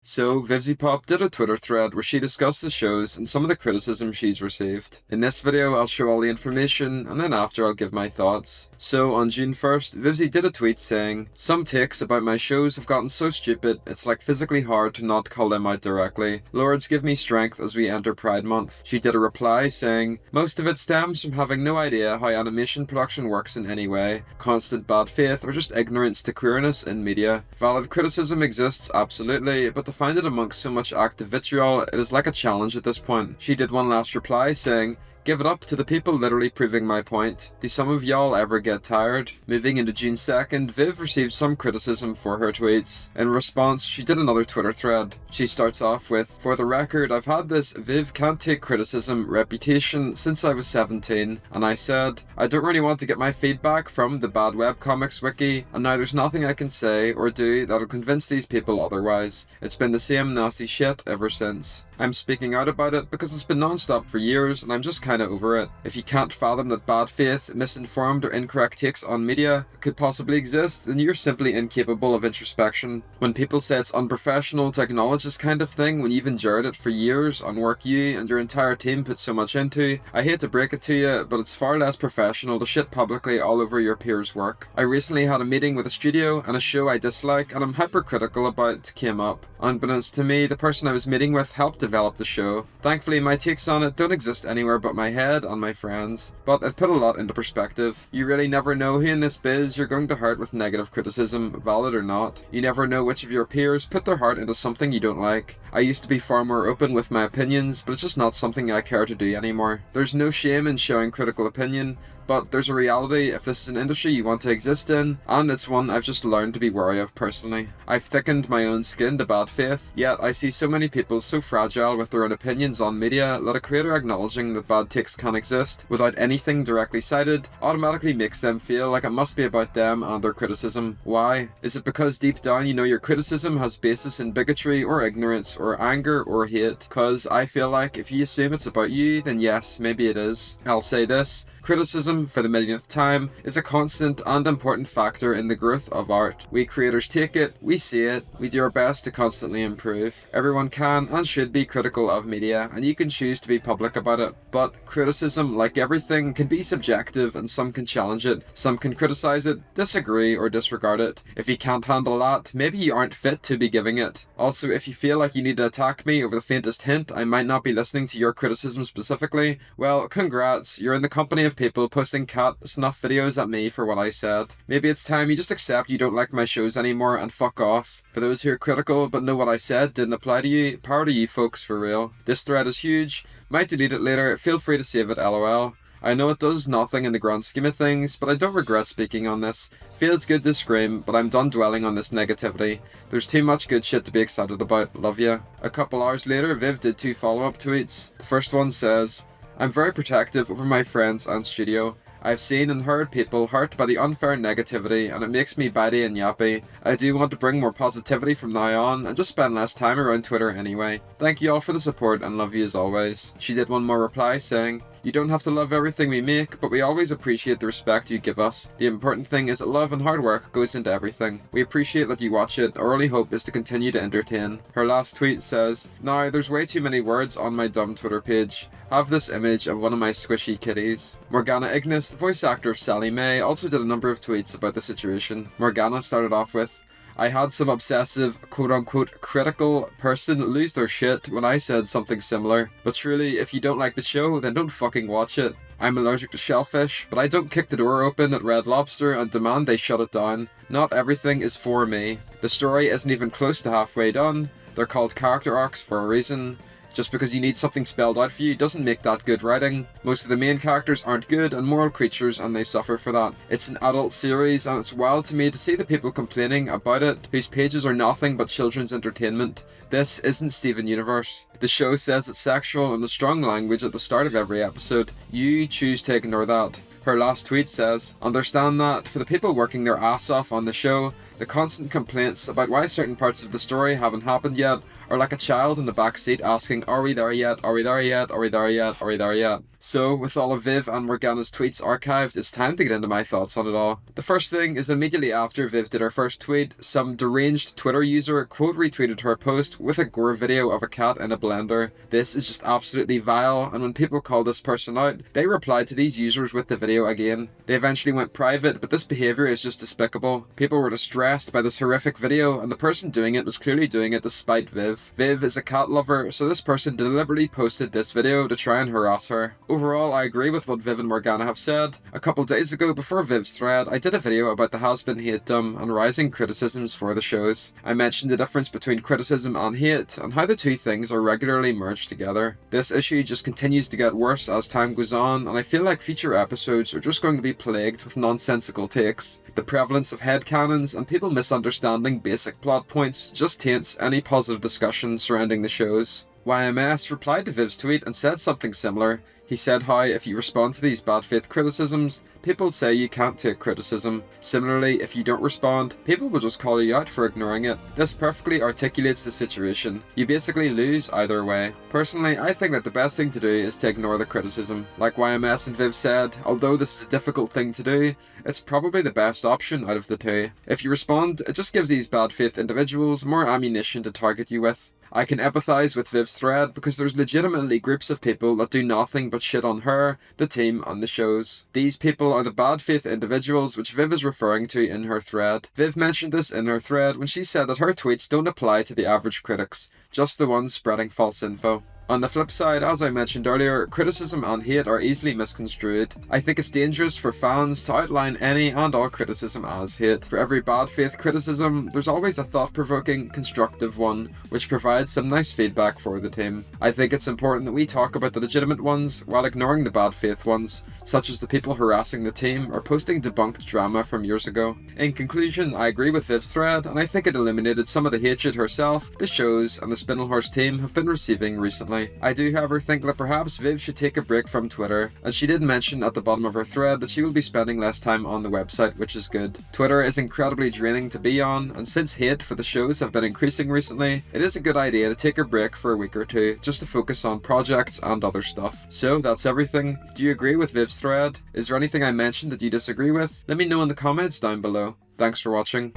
So, Vivziepop did a Twitter thread where she discussed the shows and some of the criticism she's received. In this video, I'll show all the information, and then after I'll give my thoughts. So, on June 1st, Vivzie did a tweet saying, "Some takes about my shows have gotten so stupid, it's like physically hard to not call them out directly. Lords, give me strength as we enter Pride Month." She did a reply saying, "Most of it stems from having no idea how animation production works in any way, constant bad faith, or just ignorance to queerness in media. Valid criticism exists, absolutely, but to find it amongst so much active vitriol, it is like a challenge at this point." She did one last reply saying, "Give it up to the people literally proving my point. Do some of y'all ever get tired?" Moving into June 2nd, Viv received some criticism for her tweets. In response, she did another Twitter thread. She starts off with, "For the record, I've had this Viv can't take criticism reputation since I was 17, and I said, I don't really want to get my feedback from the bad webcomics wiki, and now there's nothing I can say or do that'll convince these people otherwise. It's been the same nasty shit ever since. I'm speaking out about it because it's been non-stop for years and I'm just kinda over it. If you can't fathom that bad faith, misinformed or incorrect takes on media could possibly exist, then you're simply incapable of introspection. When people say it's unprofessional to acknowledge this kind of thing when you've endured it for years on work you and your entire team put so much into, I hate to break it to you, but it's far less professional to shit publicly all over your peers' work. I recently had a meeting with a studio and a show I dislike and I'm hypercritical about came up. Unbeknownst to me, the person I was meeting with helped develop the show. Thankfully, my takes on it don't exist anywhere but my head and my friends, but it put a lot into perspective. You really never know who in this biz you're going to hurt with negative criticism, valid or not. You never know which of your peers put their heart into something you don't like. I used to be far more open with my opinions, but it's just not something I care to do anymore. There's no shame in showing critical opinion, but there's a reality if this is an industry you want to exist in, and it's one I've just learned to be wary of personally. I've thickened my own skin to bad faith, yet I see so many people so fragile with their own opinions on media that a creator acknowledging that bad takes can exist without anything directly cited automatically makes them feel like it must be about them and their criticism. Why? Is it because deep down you know your criticism has basis in bigotry or ignorance or anger or hate? Cause I feel like if you assume it's about you, then yes, maybe it is. I'll say this. Criticism, for the millionth time, is a constant and important factor in the growth of art. We creators take it, we see it, we do our best to constantly improve. Everyone can and should be critical of media, and you can choose to be public about it. But criticism, like everything, can be subjective and some can challenge it. Some can criticize it, disagree, or disregard it. If you can't handle that, maybe you aren't fit to be giving it. Also, if you feel like you need to attack me over the faintest hint I might not be listening to your criticism specifically, well, congrats, you're in the company of people posting cat snuff videos at me for what I said. Maybe it's time you just accept you don't like my shows anymore and fuck off. For those who are critical but know what I said didn't apply to you, power to you folks for real. This thread is huge, might delete it later, feel free to save it lol. I know it does nothing in the grand scheme of things, but I don't regret speaking on this. Feels good to scream, but I'm done dwelling on this negativity. There's too much good shit to be excited about, love ya. A couple hours later, Viv did 2 follow-up tweets. The first one says, "I'm very protective over my friends and studio. I've seen and heard people hurt by the unfair negativity and it makes me bitey and yappy. I do want to bring more positivity from now on and just spend less time around Twitter anyway. Thank you all for the support and love you as always." She did one more reply saying, "You don't have to love everything we make, but we always appreciate the respect you give us. The important thing is that love and hard work goes into everything. We appreciate that you watch it. Our only hope is to continue to entertain." Her last tweet says, "Now, there's way too many words on my dumb Twitter page. Have this image of one of my squishy kitties." Morgana Ignis, the voice actor of Sally Mae, also did a number of tweets about the situation. Morgana started off with, "I had some obsessive, quote-unquote, critical person lose their shit when I said something similar. But truly, if you don't like the show, then don't fucking watch it. I'm allergic to shellfish, but I don't kick the door open at Red Lobster and demand they shut it down. Not everything is for me. The story isn't even close to halfway done. They're called character arcs for a reason. Just because you need something spelled out for you doesn't make that good writing. Most of the main characters aren't good and moral creatures and they suffer for that. It's an adult series and it's wild to me to see the people complaining about it whose pages are nothing but children's entertainment. This isn't Steven Universe. The show says it's sexual and the strong language at the start of every episode. You choose to ignore that." Her last tweet says, "Understand that, for the people working their ass off on the show, The constant complaints about why certain parts of the story haven't happened yet are like a child in the backseat asking, are we there yet? Are we there yet? Are we there yet? Are we there yet? So, with all of Viv and Morgana's tweets archived, it's time to get into my thoughts on it all. The first thing is immediately after Viv did her first tweet, some deranged Twitter user quote retweeted her post with a gore video of a cat in a blender. This is just absolutely vile, and when people called this person out, they replied to these users with the video again. They eventually went private, but this behaviour is just despicable. People were distressed by this horrific video, and the person doing it was clearly doing it despite Viv. Viv is a cat lover, so this person deliberately posted this video to try and harass her. Overall, I agree with what Viv and Morgana have said. A couple days ago, before Viv's thread, I did a video about the has-been hatedom and rising criticisms for the shows. I mentioned the difference between criticism and hate, and how the two things are regularly merged together. This issue just continues to get worse as time goes on, and I feel like future episodes are just going to be plagued with nonsensical takes. The prevalence of headcanons and people misunderstanding basic plot points just taints any positive discussion surrounding the shows. YMS replied to Viv's tweet and said something similar. He said how if you respond to these bad faith criticisms, people say you can't take criticism. Similarly, if you don't respond, people will just call you out for ignoring it. This perfectly articulates the situation. You basically lose either way. Personally, I think that the best thing to do is to ignore the criticism. Like YMS and Viv said, although this is a difficult thing to do, it's probably the best option out of the two. If you respond, it just gives these bad faith individuals more ammunition to target you with. I can empathise with Viv's thread because there's legitimately groups of people that do nothing but shit on her, the team, and the shows. These people are the bad faith individuals which Viv is referring to in her thread. Viv mentioned this in her thread when she said that her tweets don't apply to the average critics, just the ones spreading false info. On the flip side, as I mentioned earlier, criticism and hate are easily misconstrued. I think it's dangerous for fans to outline any and all criticism as hate. For every bad faith criticism, there's always a thought-provoking, constructive one, which provides some nice feedback for the team. I think it's important that we talk about the legitimate ones while ignoring the bad faith ones, such as the people harassing the team or posting debunked drama from years ago. In conclusion, I agree with Viv's thread, and I think it illuminated some of the hatred herself, the shows, and the Spindlehorse team have been receiving recently. I do however think that perhaps Viv should take a break from Twitter, and she did mention at the bottom of her thread that she will be spending less time on the website, which is good. Twitter is incredibly draining to be on, and since hate for the shows have been increasing recently, it is a good idea to take a break for a week or two, just to focus on projects and other stuff. So that's everything. Do you agree with Viv's thread? Is there anything I mentioned that you disagree with? Let me know in the comments down below. Thanks for watching.